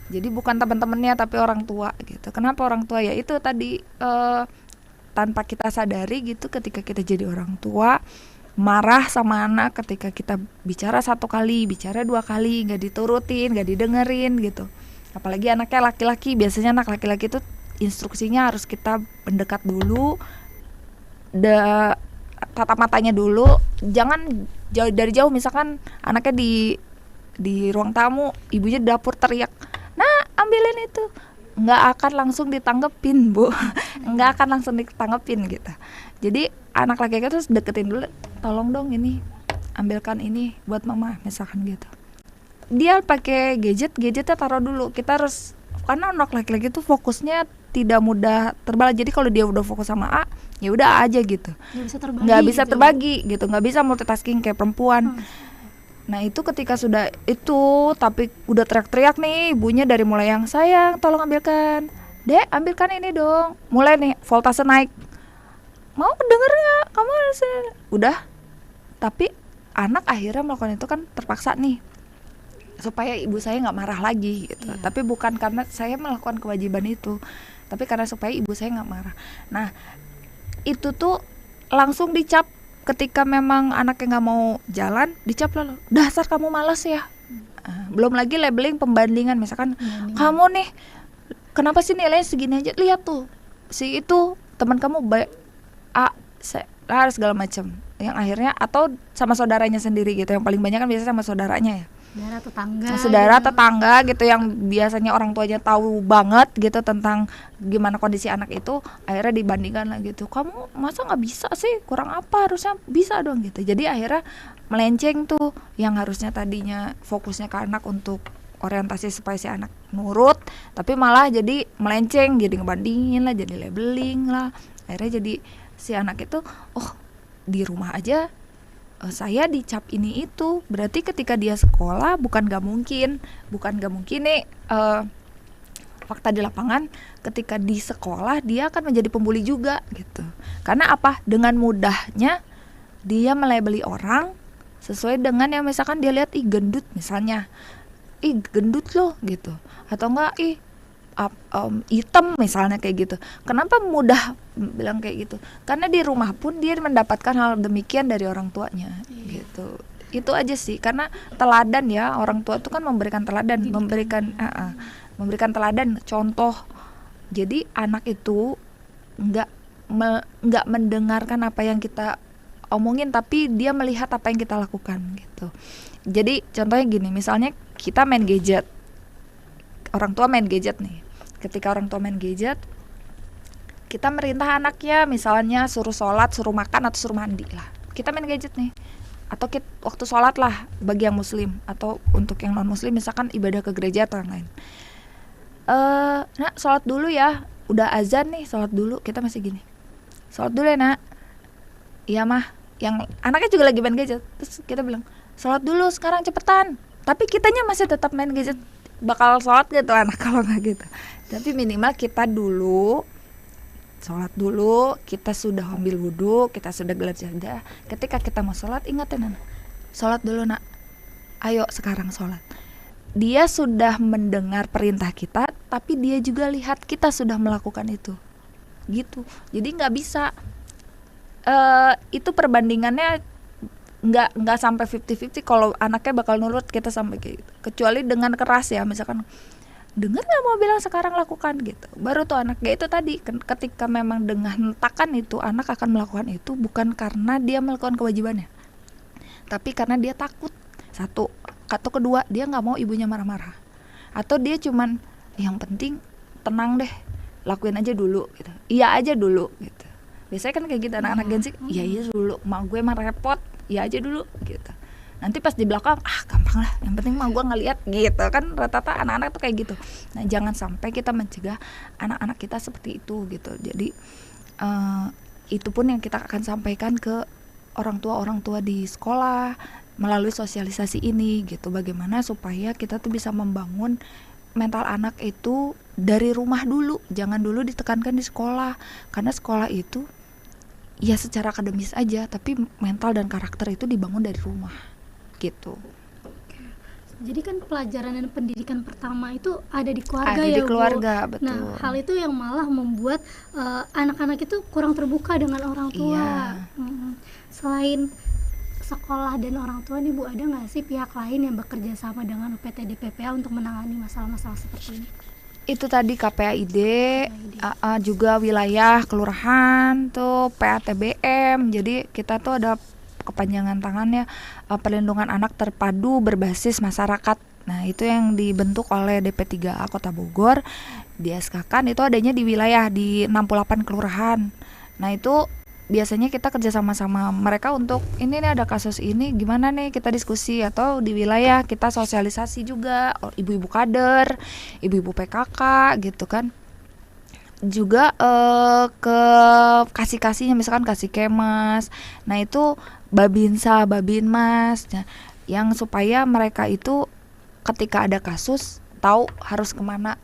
Jadi bukan teman-temannya tapi orang tua gitu. Kenapa orang tua? Ya itu tadi tanpa kita sadari gitu, ketika kita jadi orang tua marah sama anak ketika kita bicara 1 kali, bicara 2 kali, nggak diturutin, nggak didengerin gitu. Apalagi anaknya laki-laki, biasanya anak laki-laki itu instruksinya harus kita mendekat dulu, tatap matanya dulu, jangan dari jauh. Misalkan anaknya di ruang tamu, ibunya di dapur teriak, nah ambilin itu, nggak akan langsung ditanggepin Bu, nggak akan langsung ditanggepin gitu. Jadi anak laki-laki terus deketin dulu, tolong dong ini, ambilkan ini buat mama misalkan gitu. Dia pakai gadgetnya taruh dulu. Kita harus, karena anak laki-laki tuh fokusnya tidak mudah terbalik. Jadi kalau dia udah fokus sama A, ya udah A aja gitu. Nggak bisa terbagi gitu, nggak bisa multitasking kayak perempuan. Nah itu ketika sudah itu, tapi udah teriak-teriak nih ibunya, dari mulai yang sayang tolong ambilkan, Dek ambilkan ini dong, mulai nih voltase naik, mau denger nggak kamu harus udah. Tapi anak akhirnya melakukan itu kan terpaksa nih supaya ibu saya nggak marah lagi gitu. Tapi bukan karena saya melakukan kewajiban itu, tapi karena supaya ibu saya nggak marah. Nah itu tuh langsung dicap. Ketika memang anaknya nggak mau jalan, dicap lalu, dasar kamu malas ya. Belum lagi labeling, pembandingan. Misalkan kamu nih kenapa sih nilainya segini aja, lihat tuh si itu teman kamu A segala macam, yang akhirnya atau sama saudaranya sendiri gitu. Yang paling banyak kan biasanya sama saudaranya ya, saudara tetangga gitu, yang biasanya orang tuanya tahu banget gitu tentang gimana kondisi anak itu, akhirnya dibandingkan lah gitu, kamu masa nggak bisa sih, kurang apa, harusnya bisa dong gitu. Jadi akhirnya melenceng tuh, yang harusnya tadinya fokusnya ke anak untuk orientasi supaya si anak nurut, tapi malah jadi melenceng, jadi ngebandingin lah, jadi labeling lah. Akhirnya jadi si anak itu, oh di rumah aja saya dicap ini itu, berarti ketika dia sekolah bukan gak mungkin nih fakta di lapangan, ketika di sekolah dia akan menjadi pembuli juga gitu. Karena apa? Dengan mudahnya dia melabeli orang sesuai dengan yang misalkan dia lihat, ih gendut misalnya, ih gendut loh gitu, atau enggak ih hitam misalnya kayak gitu. Kenapa mudah bilang kayak gitu? Karena di rumah pun dia mendapatkan hal demikian dari orang tuanya gitu. Itu aja sih, karena teladan ya, orang tua itu kan memberikan teladan, memberikan teladan, contoh. Jadi anak itu nggak mendengarkan apa yang kita omongin, tapi dia melihat apa yang kita lakukan gitu. Jadi contohnya gini, misalnya kita main gadget, orang tua main gadget nih. Ketika orang tua main gadget, kita merintah anaknya, misalnya suruh sholat, suruh makan, atau suruh mandi lah. Kita main gadget nih. Atau waktu sholat lah bagi yang muslim, atau untuk yang non muslim misalkan ibadah ke gereja atau yang lain. Nak sholat dulu ya, udah azan nih, sholat dulu. Kita masih gini, sholat dulu ya nak. Iya mah. Yang anaknya juga lagi main gadget. Terus kita bilang, sholat dulu sekarang cepetan. Tapi kitanya masih tetap main gadget. Bakal sholat gitu anak kalau nggak gitu. Tapi minimal kita dulu sholat dulu, kita sudah ambil wudhu, kita sudah gelar sajadah. Ketika kita mau sholat, ingatin anak, sholat dulu nak. Ayo sekarang sholat. Dia sudah mendengar perintah kita, tapi dia juga lihat kita sudah melakukan itu. Gitu. Jadi nggak bisa. Itu perbandingannya nggak sampai 50-50 kalau anaknya bakal nurut kita sampai kayak gitu. Kecuali dengan keras ya, misalkan dengar nggak mau bilang sekarang lakukan gitu, baru tuh anak itu tadi ketika memang dengan hentakan itu anak akan melakukan itu bukan karena dia melakukan kewajibannya, tapi karena dia takut. Satu, atau kedua dia nggak mau ibunya marah-marah, atau dia cuman yang penting tenang deh, lakuin aja dulu gitu, iya aja dulu gitu. Biasanya kan kayak gitu anak-anak Gen Z, iya dulu, mak gue mah repot, iya aja dulu gitu. Nanti pas di belakang, gampang lah, yang penting mah gue ngeliat gitu kan, rata-rata anak-anak tuh kayak gitu. Nah jangan sampai kita mencegah anak-anak kita seperti itu gitu. Jadi itu pun yang kita akan sampaikan ke orang tua di sekolah melalui sosialisasi ini gitu. Bagaimana supaya kita tuh bisa membangun mental anak itu dari rumah dulu, jangan dulu ditekankan di sekolah, karena sekolah itu ya secara akademis aja, tapi mental dan karakter itu dibangun dari rumah gitu. Jadi kan pelajaran dan pendidikan pertama itu ada di keluarga, ada ya di keluarga, Bu. betul. Nah hal itu yang malah membuat anak-anak itu kurang terbuka dengan orang tua. Iya. Selain sekolah dan orang tua nih Bu, ada nggak sih pihak lain yang bekerja sama dengan UPTD PPA untuk menangani masalah-masalah seperti ini? Itu tadi KPAID, juga wilayah kelurahan tuh PATBM. Jadi kita tuh ada kepanjangan tangannya perlindungan anak terpadu berbasis masyarakat. Nah itu yang dibentuk oleh DP3A Kota Bogor, di SK-kan itu adanya di wilayah di 68 kelurahan. Nah itu biasanya kita kerja sama mereka untuk ini nih ada kasus ini gimana nih, kita diskusi, atau di wilayah kita sosialisasi juga ibu-ibu kader, ibu-ibu PKK gitu kan, juga ke kasih-kasihnya misalkan kasih kemas. Nah itu Babinsa, Babinmas, yang supaya mereka itu ketika ada kasus tahu harus kemana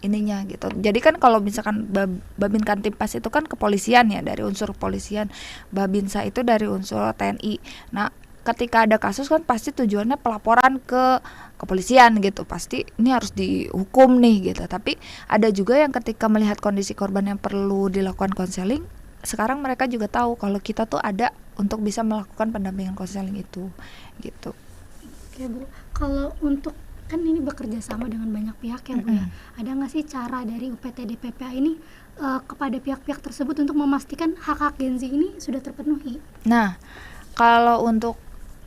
ininya gitu. Jadi kan kalau misalkan Babin Kantimpas itu kan kepolisian ya, dari unsur kepolisian, Babinsa itu dari unsur TNI. Nah ketika ada kasus kan pasti tujuannya pelaporan ke kepolisian gitu, pasti ini harus dihukum nih gitu. Tapi ada juga yang ketika melihat kondisi korban yang perlu dilakukan konseling, sekarang mereka juga tahu kalau kita tuh ada untuk bisa melakukan pendampingan konseling itu gitu. Oke Bu, kalau untuk kan ini bekerja sama dengan banyak pihak ya Bu ya, ada nggak sih cara dari UPTD PPA ini kepada pihak-pihak tersebut untuk memastikan hak-hak Gen Z ini sudah terpenuhi? Nah kalau untuk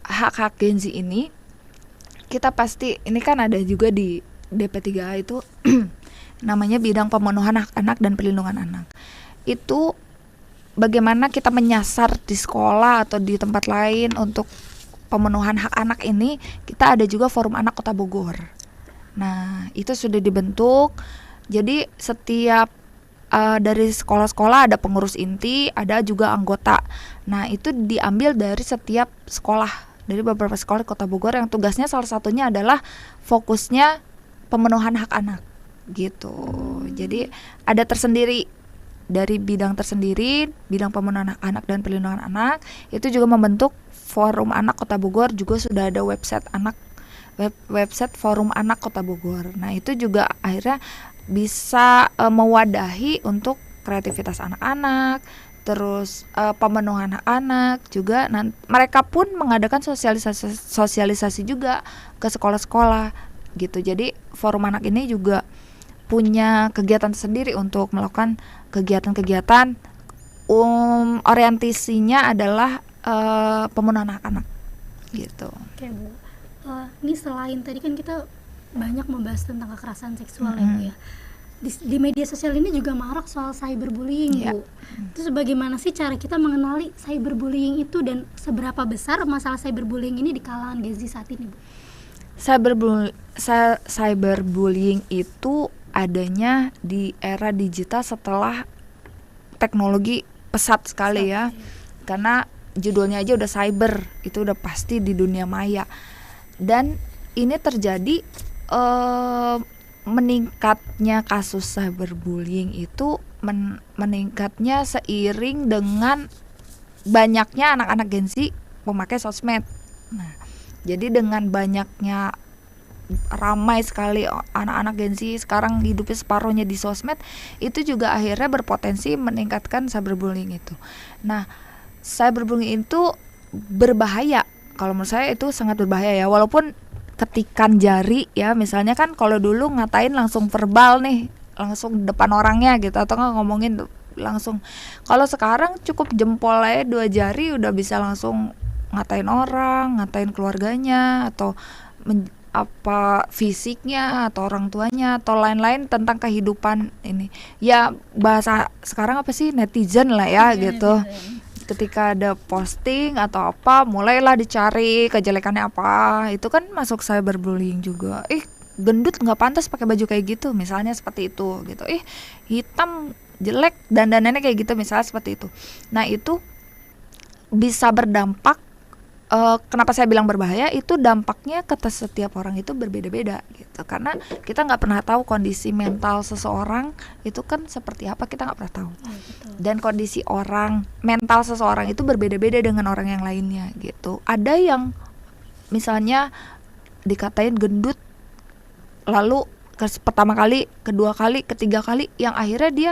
hak-hak Gen Z ini kita pasti, ini kan ada juga di DP3A itu namanya bidang pemenuhan hak anak dan perlindungan anak. Itu bagaimana kita menyasar di sekolah atau di tempat lain untuk pemenuhan hak anak ini, kita ada juga Forum Anak Kota Bogor. Nah itu sudah dibentuk. Jadi setiap dari sekolah-sekolah ada pengurus inti, ada juga anggota. Nah itu diambil dari setiap sekolah, dari beberapa sekolah di Kota Bogor, yang tugasnya salah satunya adalah fokusnya pemenuhan hak anak gitu. Jadi ada tersendiri dari bidang tersendiri, bidang pemenuhan hak anak dan perlindungan anak. Itu juga membentuk Forum Anak Kota Bogor, juga sudah ada website website Forum Anak Kota Bogor. Nah itu juga akhirnya bisa mewadahi untuk kreativitas anak-anak, terus pemenuhan hak anak juga. Mereka pun mengadakan sosialisasi juga ke sekolah-sekolah gitu. Jadi Forum Anak ini juga punya kegiatan sendiri untuk melakukan kegiatan-kegiatan. Orientasinya adalah pembunuhan anak-anak gitu. Oke Bu, ini selain tadi kan kita banyak membahas tentang kekerasan seksual ya Bu ya. Di media sosial ini juga marak soal cyberbullying Bu. Terus bagaimana sih cara kita mengenali cyberbullying itu dan seberapa besar masalah cyberbullying ini di kalangan Gen Z saat ini Bu? Cyberbullying itu adanya di era digital setelah teknologi pesat sekali ya. Karena judulnya aja udah cyber, itu udah pasti di dunia maya. Dan ini terjadi meningkatnya kasus cyberbullying itu meningkatnya seiring dengan banyaknya anak-anak Gen Z memakai sosmed. Nah, jadi dengan banyaknya ramai sekali anak-anak Gen Z sekarang hidupnya separuhnya di sosmed, itu juga akhirnya berpotensi meningkatkan cyberbullying itu. Nah, cyberbullying itu berbahaya. Kalau menurut saya itu sangat berbahaya ya, walaupun ketikan jari ya, misalnya kan kalau dulu ngatain langsung verbal nih, langsung depan orangnya gitu, atau nggak ngomongin langsung. Kalau sekarang cukup jempol aja 2 jari udah bisa langsung ngatain orang, ngatain keluarganya, atau apa fisiknya, atau orang tuanya, atau lain-lain tentang kehidupan ini. Ya bahasa sekarang apa sih, netizen lah ya gitu. Ketika ada posting atau apa, mulailah dicari kejelekannya apa. Itu kan masuk cyberbullying juga. Gendut nggak pantas pakai baju kayak gitu, misalnya seperti itu gitu. Hitam jelek dan dandannya kayak gitu, misalnya seperti itu. Nah, itu bisa berdampak. Kenapa saya bilang berbahaya? Itu dampaknya ke setiap orang itu berbeda-beda gitu. Karena kita nggak pernah tahu kondisi mental seseorang itu kan seperti apa, kita nggak pernah tahu. Dan kondisi mental seseorang itu berbeda-beda dengan orang yang lainnya gitu. Ada yang misalnya dikatain gendut, lalu pertama kali, kedua kali, ketiga kali, yang akhirnya dia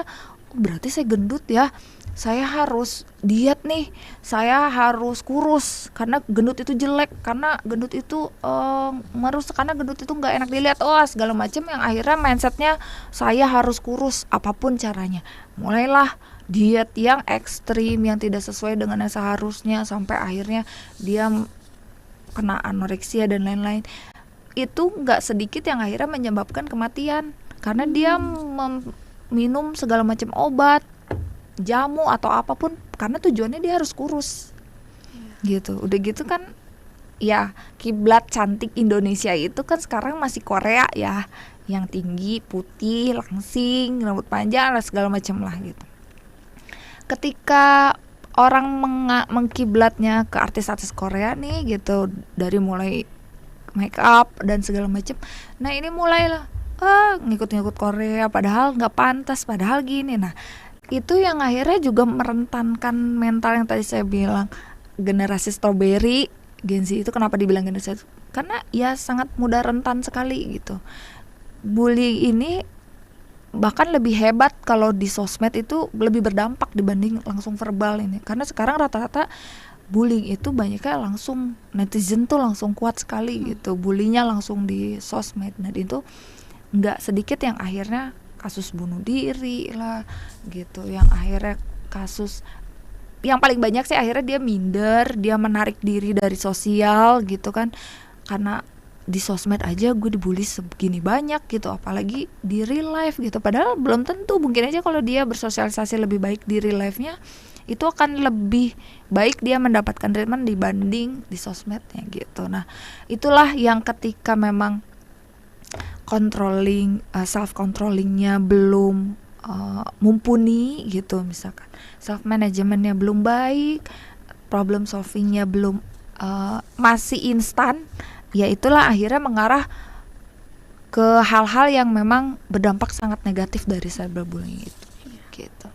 berarti saya gendut ya, saya harus diet nih, saya harus kurus karena gendut itu jelek, karena gendut itu merus, karena gendut itu nggak enak dilihat, segala macam, yang akhirnya mindsetnya saya harus kurus apapun caranya. Mulailah diet yang ekstrim, yang tidak sesuai dengan yang seharusnya, sampai akhirnya dia kena anoreksia dan lain-lain. Itu nggak sedikit yang akhirnya menyebabkan kematian karena dia minum segala macam obat, jamu atau apapun, karena tujuannya dia harus kurus gitu. Udah gitu kan ya, kiblat cantik Indonesia itu kan sekarang masih Korea ya, yang tinggi, putih, langsing, rambut panjang, segala macam lah gitu. Ketika orang mengkiblatnya ke artis-artis Korea nih gitu, dari mulai make up dan segala macam, nah ini mulailah ngikut-ngikut Korea padahal nggak pantas, padahal gini. Nah, itu yang akhirnya juga merentankan mental yang tadi saya bilang, generasi strawberry, Gen Z itu kenapa dibilang generasi? Karena ya sangat mudah rentan sekali gitu. Bully ini bahkan lebih hebat kalau di sosmed, itu lebih berdampak dibanding langsung verbal ini. Karena sekarang rata-rata bullying itu banyaknya langsung, netizen tuh langsung kuat sekali gitu, bullynya langsung di sosmed. Nah, itu nggak sedikit yang akhirnya kasus bunuh diri lah gitu, yang akhirnya kasus yang paling banyak sih akhirnya dia minder, dia menarik diri dari sosial gitu kan, karena di sosmed aja gue dibully segini banyak gitu, apalagi di real life gitu. Padahal belum tentu, mungkin aja kalau dia bersosialisasi lebih baik di real life-nya, itu akan lebih baik dia mendapatkan treatment dibanding di sosmednya gitu. Nah, itulah yang ketika memang self controllingnya belum mumpuni gitu, misalkan self managementnya belum baik, problem solvingnya belum masih instan, ya itulah akhirnya mengarah ke hal-hal yang memang berdampak sangat negatif dari cyberbullying itu gitu.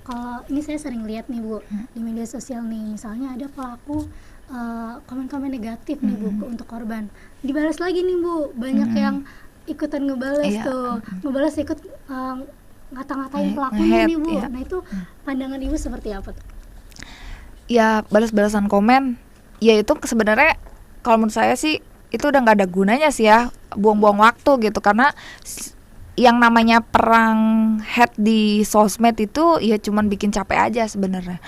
Kalau ini saya sering lihat nih Bu, di media sosial nih, misalnya ada pelaku komen-komen negatif nih Bu untuk korban, dibalas lagi nih Bu, banyak yang ikutan ngebales tuh, ngebales ikut ngata-ngatain pelakunya nih Bu. Nah, itu pandangan Ibu seperti apa tuh? Ya, balas-balasan komen, ya itu sebenarnya kalau menurut saya sih itu udah nggak ada gunanya sih ya, buang-buang waktu gitu. Karena yang namanya perang head di sosmed itu ya cuman bikin capek aja sebenarnya.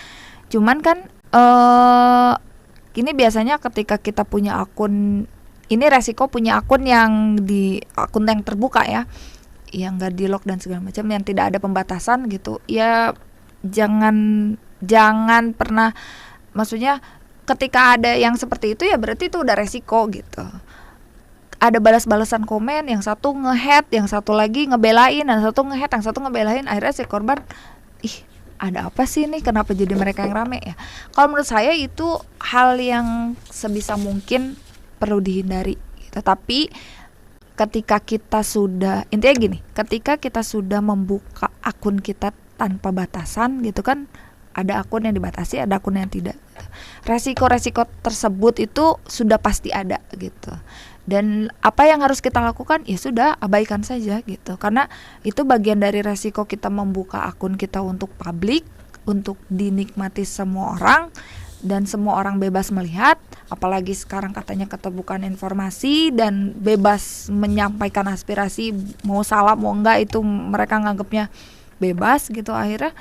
Cuman kan Ini biasanya ketika kita punya akun, ini resiko punya akun yang terbuka ya, yang nggak di lock dan segala macam, yang tidak ada pembatasan gitu. Ya jangan pernah, maksudnya ketika ada yang seperti itu ya berarti itu udah resiko gitu. Ada balas-balasan komen, yang satu nge-head, yang satu lagi ngebelain, yang satu nge-head, yang satu ngebelain, akhirnya si korban, ada apa sih nih, kenapa jadi mereka yang rame ya? Kalau menurut saya itu hal yang sebisa mungkin perlu dihindari gitu. Tapi ketika kita sudah, intinya gini, ketika kita sudah membuka akun kita tanpa batasan gitu kan, ada akun yang dibatasi, ada akun yang tidak gitu. Resiko-resiko tersebut itu sudah pasti ada gitu. Dan apa yang harus kita lakukan, ya sudah, abaikan saja gitu. Karena itu bagian dari resiko kita membuka akun kita untuk publik, untuk dinikmati semua orang, dan semua orang bebas melihat. Apalagi sekarang katanya keterbukaan informasi dan bebas menyampaikan aspirasi, mau salah mau enggak itu mereka nganggapnya bebas gitu. Akhirnya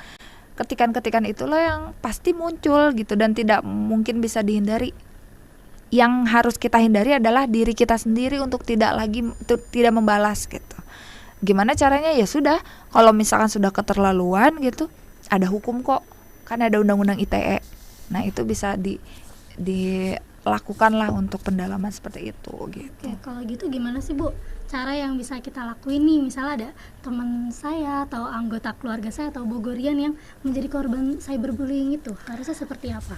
ketikan-ketikan itulah yang pasti muncul gitu, dan tidak mungkin bisa dihindari. Yang harus kita hindari adalah diri kita sendiri untuk tidak membalas gitu. Gimana caranya? Ya sudah, kalau misalkan sudah keterlaluan gitu, ada hukum kok, kan ada undang-undang ITE. Nah itu bisa dilakukan lah untuk pendalaman seperti itu gitu. Oke, kalau gitu gimana sih Bu cara yang bisa kita lakuin nih, misalnya ada teman saya atau anggota keluarga saya atau Bogorian yang menjadi korban cyberbullying, itu harusnya seperti apa?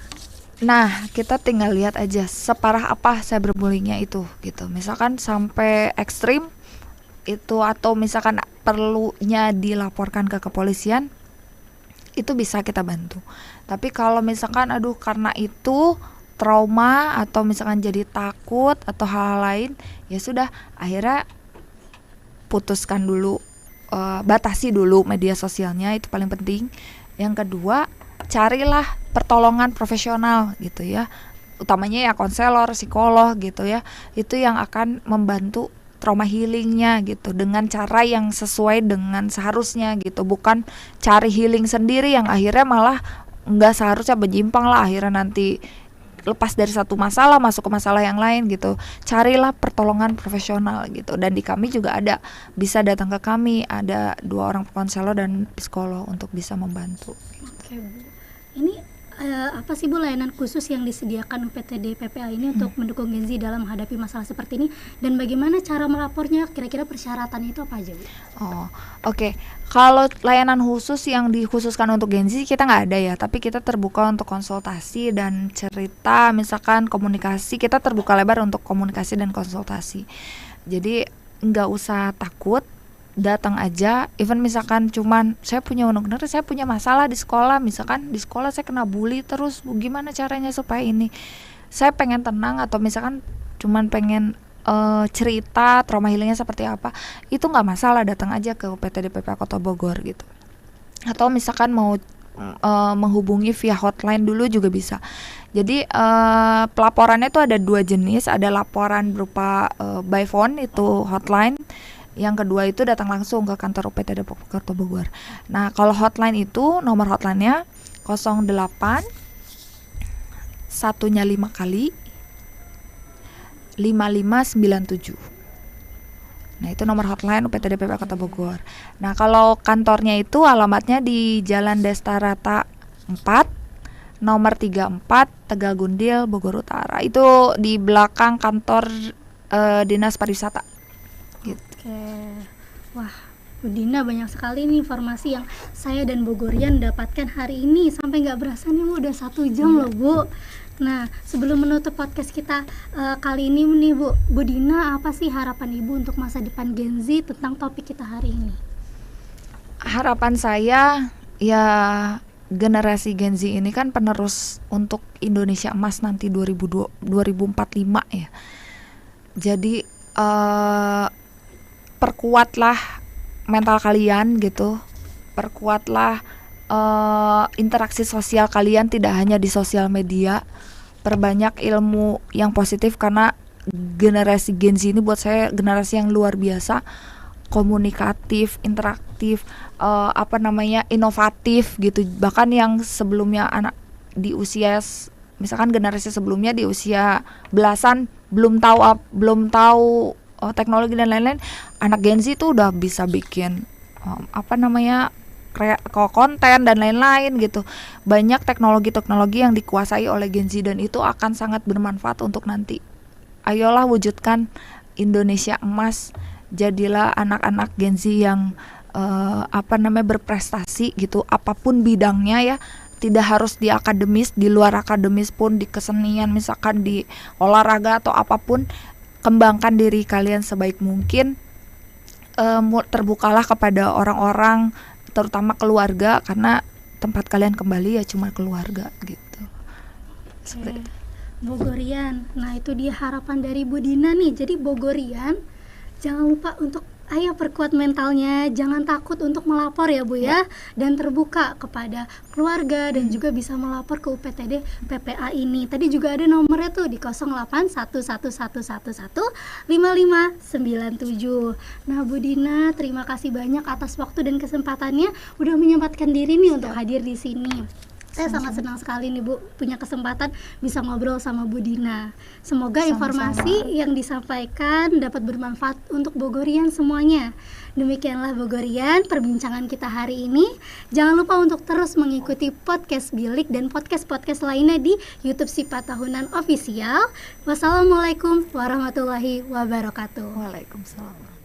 Nah, kita tinggal lihat aja separah apa cyberbullyingnya itu gitu. Misalkan sampai ekstrim itu, atau misalkan perlunya dilaporkan ke kepolisian, itu bisa kita bantu. Tapi kalau misalkan karena itu trauma atau misalkan jadi takut atau hal lain, ya sudah, akhirnya putuskan dulu, batasi dulu media sosialnya, itu paling penting. Yang kedua, carilah pertolongan profesional gitu ya, utamanya ya konselor, psikolog gitu ya, itu yang akan membantu trauma healingnya gitu, dengan cara yang sesuai dengan seharusnya gitu, bukan cari healing sendiri yang akhirnya malah nggak seharusnya, menyimpang lah, akhirnya nanti lepas dari satu masalah masuk ke masalah yang lain gitu. Carilah pertolongan profesional gitu, dan di kami juga ada, bisa datang ke kami, ada 2 orang konselor dan psikolog untuk bisa membantu. Oke Bu, ini apa sih Bu layanan khusus yang disediakan UPTD PPA ini untuk mendukung Gen Z dalam menghadapi masalah seperti ini, dan bagaimana cara melapornya, kira-kira persyaratannya itu apa aja Bu? Oke. Kalau layanan khusus yang dikhususkan untuk Gen Z kita nggak ada ya, tapi kita terbuka untuk konsultasi dan cerita, misalkan komunikasi, kita terbuka lebar untuk komunikasi dan konsultasi. Jadi nggak usah takut, datang aja. Even misalkan cuman saya punya saya punya masalah di sekolah, misalkan di sekolah saya kena bully terus, gimana caranya supaya ini saya pengen tenang, atau misalkan cuman pengen cerita trauma healingnya seperti apa, itu nggak masalah, datang aja ke UPTD PPA Kota Bogor gitu. Atau misalkan mau menghubungi via hotline dulu juga bisa. Jadi pelaporannya itu ada 2 jenis, ada laporan berupa by phone, itu hotline. Yang kedua itu datang langsung ke kantor UPTD Kota Bogor. Nah, kalau hotline itu nomor hotline-nya 08 1-nya 5 kali 5597. Nah, itu nomor hotline UPTD PPA Kota Bogor. Nah, kalau kantornya itu alamatnya di Jalan Destarata 4, nomor 34, Tegal Gundil, Bogor Utara. Itu di belakang kantor Dinas Pariwisata. Gitu. Oke, wah Bu Dina, banyak sekali nih informasi yang saya dan Bogorian dapatkan hari ini. Sampai nggak berasa nih udah 1 jam loh Bu. Nah, sebelum menutup podcast kita kali ini nih Bu Dina, apa sih harapan Ibu untuk masa depan Gen Z tentang topik kita hari ini? Harapan saya ya, generasi Gen Z ini kan penerus untuk Indonesia emas nanti 2045 ya. Jadi perkuatlah mental kalian gitu, perkuatlah interaksi sosial kalian, tidak hanya di sosial media, perbanyak ilmu yang positif, karena generasi Gen Z ini buat saya generasi yang luar biasa, komunikatif, interaktif, inovatif gitu. Bahkan yang sebelumnya anak di usia misalkan generasi sebelumnya di usia belasan belum tahu teknologi dan lain-lain, anak Gen Z itu udah bisa bikin konten dan lain-lain gitu. Banyak teknologi-teknologi yang dikuasai oleh Gen Z dan itu akan sangat bermanfaat untuk nanti. Ayolah wujudkan Indonesia emas, jadilah anak-anak Gen Z yang berprestasi gitu, apapun bidangnya ya. Tidak harus di akademis, di luar akademis pun, di kesenian, misalkan di olahraga atau apapun, kembangkan diri kalian sebaik mungkin. Terbukalah kepada orang-orang, terutama keluarga, karena tempat kalian kembali ya cuma keluarga gitu. Seperti itu. Bogorian, nah itu dia harapan dari Bu Dina nih. Jadi Bogorian, jangan lupa untuk perkuat mentalnya, jangan takut untuk melapor ya Bu ya, dan terbuka kepada keluarga dan juga bisa melapor ke UPTD PPA ini. Tadi juga ada nomornya tuh di 0811115597. Nah Bu Dina, terima kasih banyak atas waktu dan kesempatannya udah menyempatkan diri nih untuk hadir di sini. Saya sangat senang sekali nih Bu punya kesempatan bisa ngobrol sama Bu Dina. Semoga informasi yang disampaikan dapat bermanfaat untuk Bogorian semuanya. Demikianlah Bogorian perbincangan kita hari ini. Jangan lupa untuk terus mengikuti podcast Bilik dan podcast-podcast lainnya di YouTube Sipa Tahunan Official. Wassalamualaikum warahmatullahi wabarakatuh. Waalaikumsalam.